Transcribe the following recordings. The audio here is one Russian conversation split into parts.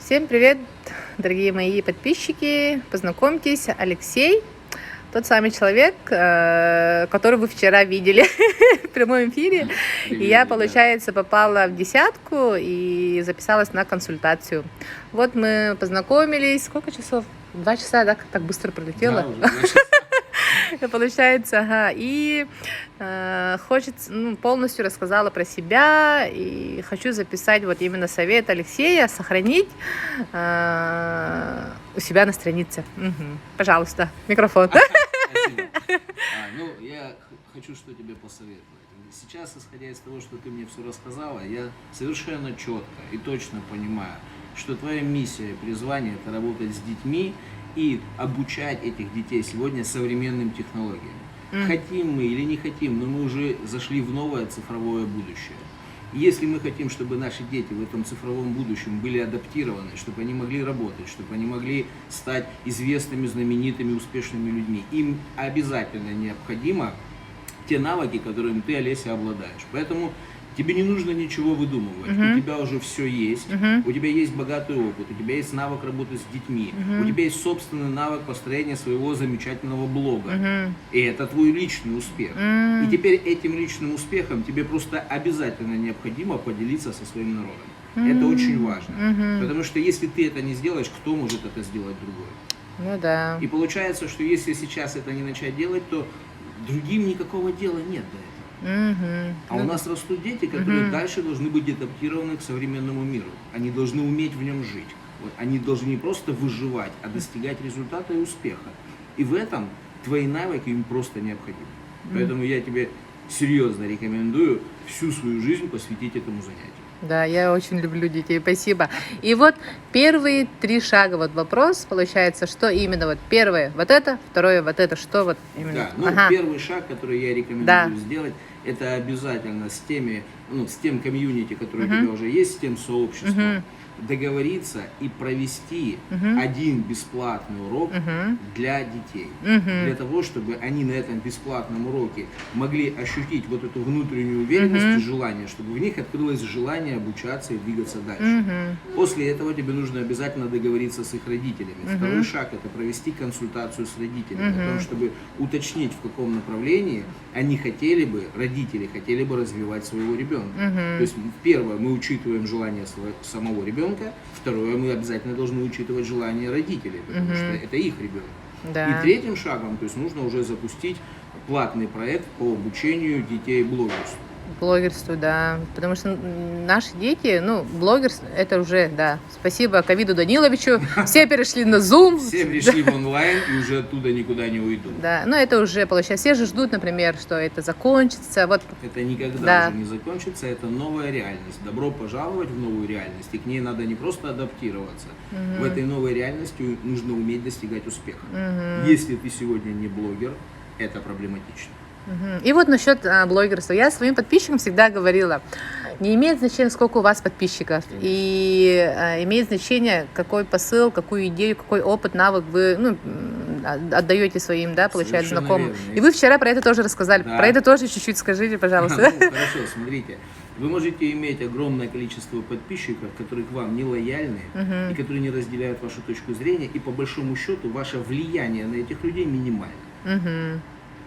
Всем привет, дорогие мои подписчики. Познакомьтесь, Алексей, тот самый человек, который вы вчера видели в прямом эфире. И я, получается, попала в десятку и записалась на консультацию. Вот мы познакомились. Сколько часов? 2 часа, да? Так быстро пролетело. Да, уже 2 часа. Получается, ага. И хочется, полностью рассказала про себя. И хочу записать вот именно совет Алексея, сохранить у себя на странице. Угу. Пожалуйста, микрофон. Спасибо. Я хочу что тебе посоветовать. Сейчас, исходя из того, что ты мне все рассказала, я совершенно четко и точно понимаю, что твоя миссия и призвание – это работать с детьми и обучать этих детей сегодня современным технологиям. Хотим мы или не хотим, но мы уже зашли в новое цифровое будущее. И если мы хотим, чтобы наши дети в этом цифровом будущем были адаптированы, чтобы они могли работать, чтобы они могли стать известными, знаменитыми, успешными людьми, им обязательно необходимо те навыки, которыми ты, Олеся, обладаешь. Поэтому тебе не нужно ничего выдумывать. У тебя уже все есть, у тебя есть богатый опыт, у тебя есть навык работы с детьми, у тебя есть собственный навык построения своего замечательного блога. И это твой личный успех. И теперь этим личным успехом тебе просто обязательно необходимо поделиться со своим народом. Это очень важно. Потому что если ты это не сделаешь, кто может это сделать другой? Ну да. И получается, что если сейчас это не начать делать, то другим никакого дела нет до этого. А у нас растут дети, которые дальше должны быть адаптированы к современному миру. Они должны уметь в нем жить. Вот. Они должны не просто выживать, а достигать результата и успеха. И в этом твои навыки им просто необходимы. Поэтому я тебе серьезно рекомендую всю свою жизнь посвятить этому занятию. Да, я очень люблю детей, спасибо. И вот первые 3 шага, вот вопрос, получается, что именно вот первое, вот это, второе, вот это, что вот именно? Да, первый шаг, который я рекомендую сделать, это обязательно с тем комьюнити, который у тебя уже есть, с тем сообществом, договориться и провести один бесплатный урок для детей. Для того, чтобы они на этом бесплатном уроке могли ощутить вот эту внутреннюю уверенность и желание, чтобы в них открылось желание обучаться и двигаться дальше. После этого тебе нужно обязательно договориться с их родителями. Второй шаг – это провести консультацию с родителями, о том, чтобы уточнить, в каком направлении родители хотели бы развивать своего ребенка. То есть, первое, мы учитываем желание самого ребенка, второе, мы обязательно должны учитывать желание родителей, потому что это их ребенок. Да. И третьим шагом, то есть нужно уже запустить платный проект по обучению детей блогерству. Блогерству, да, потому что наши дети, блогерство, это уже, да, спасибо Ковиду Даниловичу, все перешли на Zoom. Все перешли в онлайн и уже оттуда никуда не уйдут. Да, но это уже, получается, все же ждут, например, что это закончится. Вот. Это никогда уже не закончится, это новая реальность. Добро пожаловать в новую реальность, и к ней надо не просто адаптироваться. В этой новой реальности нужно уметь достигать успеха. Если ты сегодня не блогер, это проблематично. И вот насчет блогерства. Я своим подписчикам всегда говорила, не имеет значения, сколько у вас подписчиков, и имеет значение, какой посыл, какую идею, какой опыт, навык вы отдаете своим, да, получается, знакомым. Верно. И вы вчера про это тоже рассказали. Да. Про это тоже чуть-чуть скажите, пожалуйста. Хорошо, смотрите. Вы можете иметь огромное количество подписчиков, которые к вам не лояльны, и которые не разделяют вашу точку зрения, и по большому счету ваше влияние на этих людей минимально.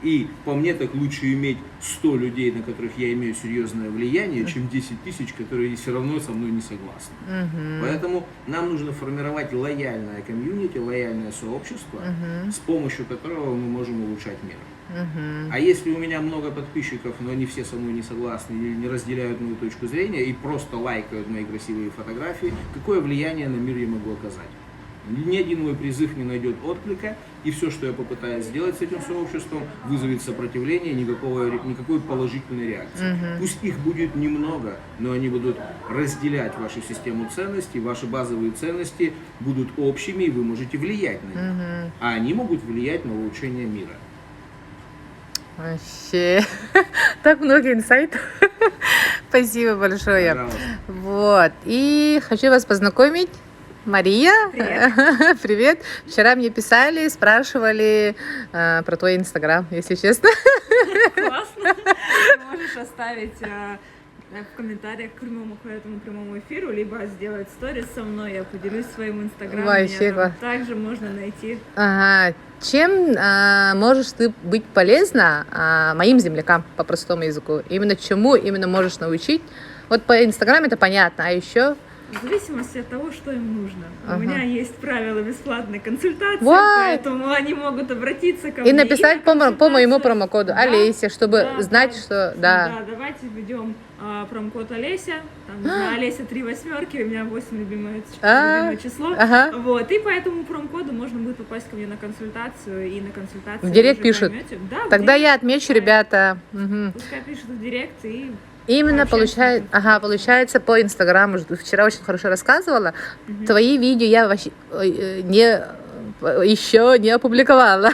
И по мне так лучше иметь 100 людей, на которых я имею серьезное влияние, чем 10 тысяч, которые все равно со мной не согласны. Поэтому нам нужно формировать лояльное комьюнити, лояльное сообщество, с помощью которого мы можем улучшать мир. А если у меня много подписчиков, но они все со мной не согласны или не разделяют мою точку зрения и просто лайкают мои красивые фотографии, какое влияние на мир я могу оказать? Ни один мой призыв не найдет отклика, и все, что я попытаюсь сделать с этим сообществом, вызовет сопротивление, никакой положительной реакции. Пусть их будет немного, но они будут разделять вашу систему ценностей, ваши базовые ценности будут общими, и вы можете влиять на них. А они могут влиять на улучшение мира. Вообще, так много инсайтов. Спасибо большое. Пожалуйста. Вот, и хочу вас познакомить. Мария, привет. Привет. Вчера мне писали, спрашивали про твой Инстаграм, если честно. Классно. Ты можешь оставить в комментариях к этому прямому эфиру, либо сделать сторис со мной, я поделюсь своим инстаграмом. Вообще Меня класс. там также можно найти. Ага. Чем можешь ты быть полезна моим землякам по простому языку? Именно чему именно можешь научить? Вот по Инстаграму это понятно, а еще... В зависимости от того, что им нужно. Ага. У меня есть правила бесплатной консультации, Вау! поэтому они могут обратиться ко мне. И написать по моему консультацию. промокоду Да, Олеся, чтобы да, знать, да, что... Да, Да. давайте введем промокод Олеся. Там, не знаю, Олеся 3 восьмерки, у меня 8 любимое число. Ага. Вот, и по этому промокоду можно будет попасть ко мне на консультацию, и на консультацию В директ вы уже пишут. поймете. Да, в Тогда директ я отмечу, пускай. ребята. Угу. Пускай пишут в директ, и Именно пообщаемся. получается по Инстаграму. Вчера очень хорошо рассказывала. Твои видео я вообще еще не опубликовала,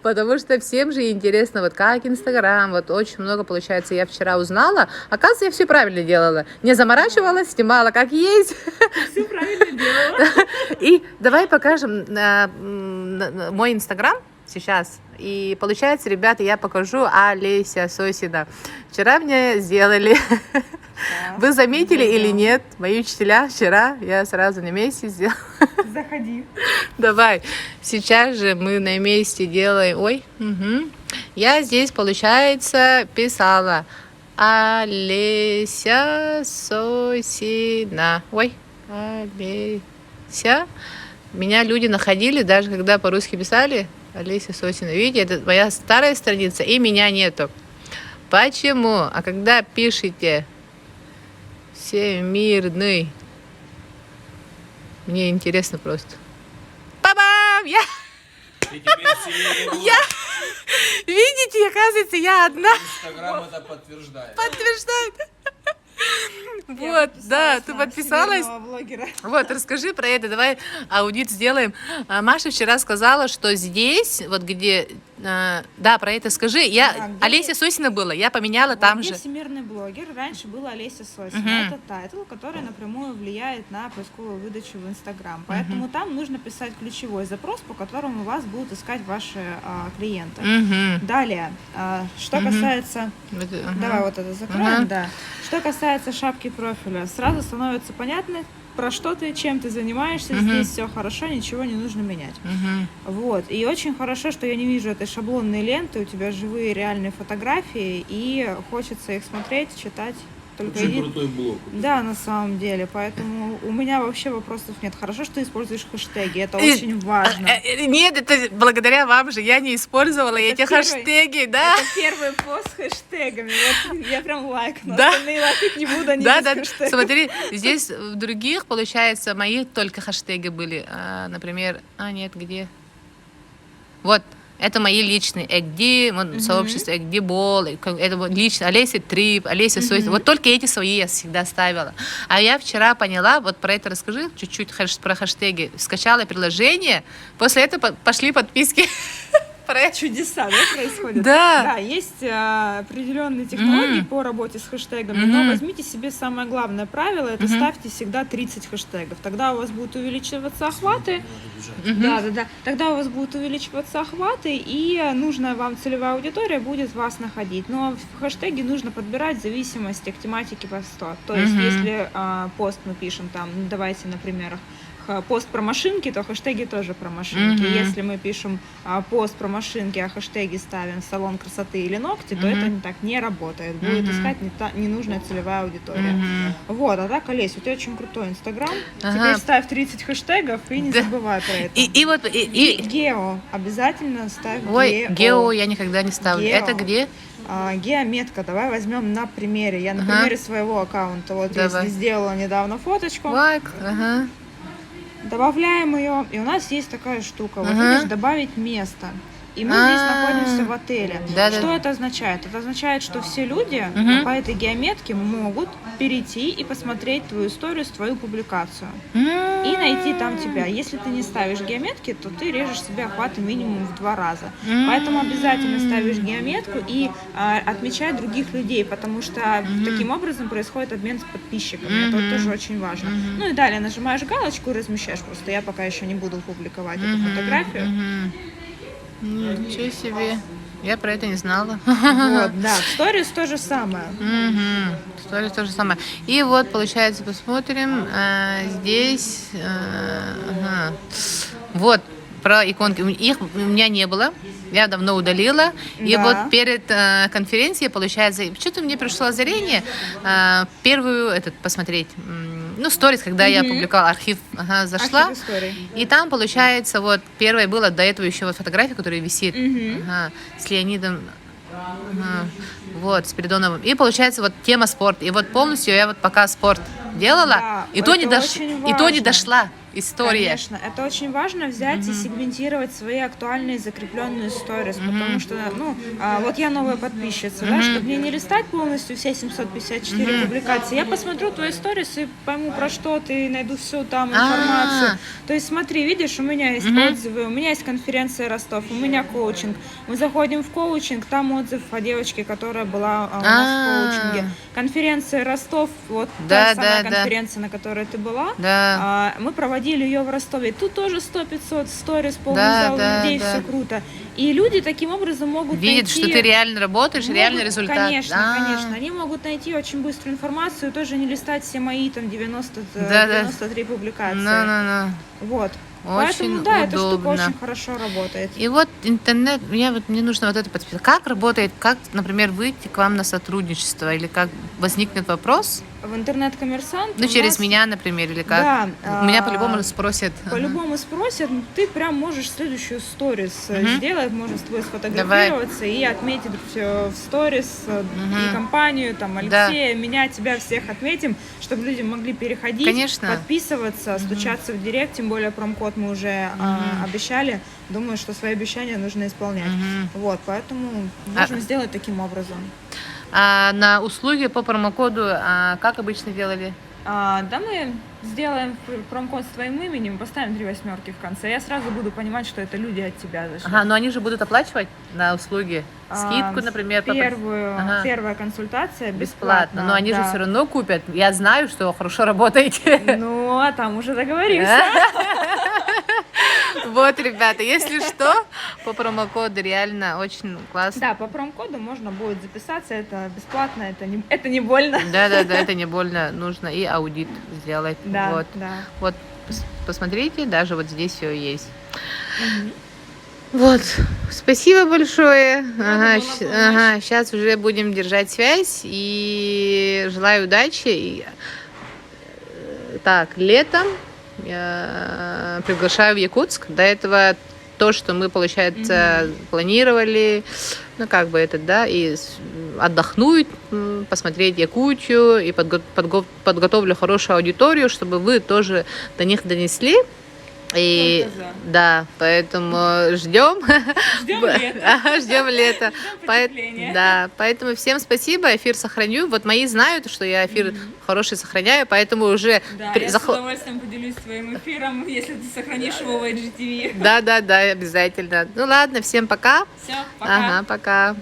потому что всем же интересно, вот как Инстаграм, вот очень много получается. Я вчера узнала, оказывается, я все правильно делала. Не заморачивалась, снимала как есть. Все правильно делала. И давай покажем мой Инстаграм сейчас. И получается, ребята, я покажу Олеся Сосина. Вчера мне сделали. Вы заметили или нет? Мои учителя вчера, я сразу на месте сделала. Заходи. Давай, сейчас же мы на месте делаем. Ой, угу. Я здесь, получается, писала Олеся Сосина. Ой, Олеся. Меня люди находили, даже когда по-русски писали Олеся Сосина. Видите, это моя старая страница, и меня нету. Почему? А когда пишете всемирный, мне интересно просто. Ба-бам! Я... Видите, оказывается, я одна. Инстаграм это подтверждает. Подтверждает. Вот, да, ты подписалась. Вот, расскажи про это, давай аудит сделаем. Маша вчера сказала, что здесь, вот где, да, про это скажи. Да, Олеся Сосина была, я поменяла там же. Всемирный блогер, раньше была Олеся Сосина. Мгм. Это тайтл, который напрямую влияет на поисковую выдачу в Инстаграм. Поэтому там нужно писать ключевой запрос, по которому вас будут искать ваши клиенты. Мгм. Далее, что Мгм. касается... Вот, ага. Давай вот это закроем, Ага. да. Что касается шапки профиля, сразу становится понятно, про что ты, чем ты занимаешься. Мгм. Здесь все хорошо, ничего не нужно менять. Мгм. Вот. И очень хорошо, что я не вижу этой шаблонной ленты, у тебя живые реальные фотографии, и хочется их смотреть, читать. Только Очень крутой блог. Да, на самом деле. Поэтому у меня вообще вопросов нет. Хорошо, что ты используешь хэштеги. Это И- очень важно. Нет, это благодаря вам же, я не использовала эти первый- хэштеги, да? Это первый пост с хэштегами. Вот я прям лайкну. Да. Остальные лайкать не буду, они Да, без да, хэштегов. смотри, здесь в других, получается, мои только хэштеги были. Например, нет, где? Вот, это мои личные. Где сообщество, где бол, это вот лично Олеся Трип, Олеся Сосина. Вот только эти свои я всегда ставила. А я вчера поняла, вот про это расскажи чуть-чуть про хэштеги. Скачала приложение, после этого пошли подписки. Чудеса, да, происходят? Да. Да, есть определенные технологии по работе с хэштегами, но возьмите себе самое главное правило, это ставьте всегда 30 хэштегов. Тогда у вас будут увеличиваться охваты. Да. Тогда у вас будут увеличиваться охваты, и нужная вам целевая аудитория будет вас находить. Но в хэштеги нужно подбирать в зависимости от тематики поста. То есть, если пост мы пишем там, ну, давайте на примерах, пост про машинки, то хэштеги тоже про машинки. Если мы пишем пост про машинки, а хэштеги ставим салон красоты или ногти, то это так не работает. Будет искать ненужная целевая аудитория. Вот, а так, Олесь, у тебя очень крутой Инстаграм. Теперь ставь 30 хэштегов и не забывай про это. И вот, Гео. Обязательно ставь ой, гео я никогда не ставлю. Гео. Это где? Геометка. Давай возьмем на примере. Я на примере своего аккаунта. Вот Давай. если сделала недавно фоточку. Лайк, ага. Добавляем ее, и у нас есть такая штука. Вот Ага. видишь, добавить место. И мы здесь находимся в отеле. Да, Что да. это означает? Это означает, что все люди по этой геометке могут перейти и посмотреть твою историю, твою публикацию. И найти там тебя. Если ты не ставишь геометки, то ты режешь себе охваты минимум в 2 раза. Поэтому обязательно ставишь геометку и отмечай других людей, потому что таким образом происходит обмен с подписчиками. Это тоже очень важно. Ну и далее нажимаешь галочку и размещаешь. Просто я пока еще не буду публиковать эту фотографию. Ничего себе. Я про это не знала. Вот, да, в сторис то же самое. Сторис то же самое. И вот, получается, посмотрим. Здесь... ага. Вот, про иконки. Их у меня не было. Я давно удалила. И Да. вот перед конференцией, получается, что-то мне пришло озарение первую посмотреть. Ну, сторис, когда я опубликовала архив, зашла. Архив историй. И там, получается, вот первое было до этого еще вот фотография, которая висит с Леонидом. Вот, Спиридоновым. И получается вот тема спорт. И вот полностью я вот пока спорт делала, Да, и то не это очень и то не важно. дошла история. Конечно, это очень важно взять и сегментировать свои актуальные закрепленные сторис, потому что, ну, вот я новая подписчица, да, чтобы мне не листать полностью все 754 публикации, я посмотрю твои сторис и пойму, про что ты, найду всю там информацию. То есть смотри, видишь, у меня есть отзывы, у меня есть конференция Ростов, у меня коучинг. Мы заходим в коучинг, там отзыв о девочке, которая была у нас в коучинге. Конференция Ростов, вот Да, та самая да. конференция, на которой ты была. Да. Мы проводили ее в Ростове. Тут тоже 100-500 сторис, полный Да, зал да, людей, да. все круто. И люди таким образом могут Видят, найти... что ты реально работаешь, реальный результат. Конечно, Да. конечно. Они могут найти очень быструю информацию, тоже не листать все мои там 93 публикации. Ну. Вот. Очень Поэтому, да, эта штука удобно. очень хорошо работает. И вот интернет, мне нужно вот это подписать. Как работает, как, например, выйти к вам на сотрудничество, или как возникнет вопрос, В интернет-коммерсант ну, у через нас- меня, например, или как? Да, Меня по-любому спросят. По-любому спросят, ты прям можешь следующую сторис сделать, можно с тобой сфотографироваться и отметить в сторис и компанию, там, Алексея, меня, тебя всех отметим, чтобы люди могли переходить, Конечно. подписываться, стучаться в директ, тем более промокод мы уже обещали. Думаю, что свои обещания нужно исполнять. Вот, поэтому можно сделать таким образом. А на услуги по промокоду как обычно делали? Да, мы сделаем промокод с твоим именем, поставим 3 восьмерки в конце. Я сразу буду понимать, что это люди от тебя зашли. Ага, но они же будут оплачивать на услуги? Скидку, например? Первая консультация Бесплатно. Но они же да. все равно купят. Я знаю, что хорошо работаете. Ну, а там уже договоримся. Вот, ребята, если что, по промокоду реально очень классно. Да, по промокоду можно будет записаться, это бесплатно, это не больно. Да, это не больно, нужно и аудит сделать. Да, Вот. да. Вот, посмотрите, даже вот здесь все есть. Вот, спасибо большое. Ага, сейчас уже будем держать связь и желаю удачи. Так, летом я приглашаю в Якутск. До этого то, что мы, получается, планировали, ну, как бы это, да, и отдохнуть, посмотреть Якутию, и подготовлю хорошую аудиторию, чтобы вы тоже до них донесли. И да, поэтому ждем. Ждем лета. Ждем лета. потепления. Да, поэтому всем спасибо, эфир сохраню. Вот мои знают, что я эфир хороший сохраняю, поэтому уже... Да, я с удовольствием поделюсь своим эфиром, если ты сохранишь его в IGTV. Да, обязательно. Ну ладно, всем пока. Все, пока. Ага, пока.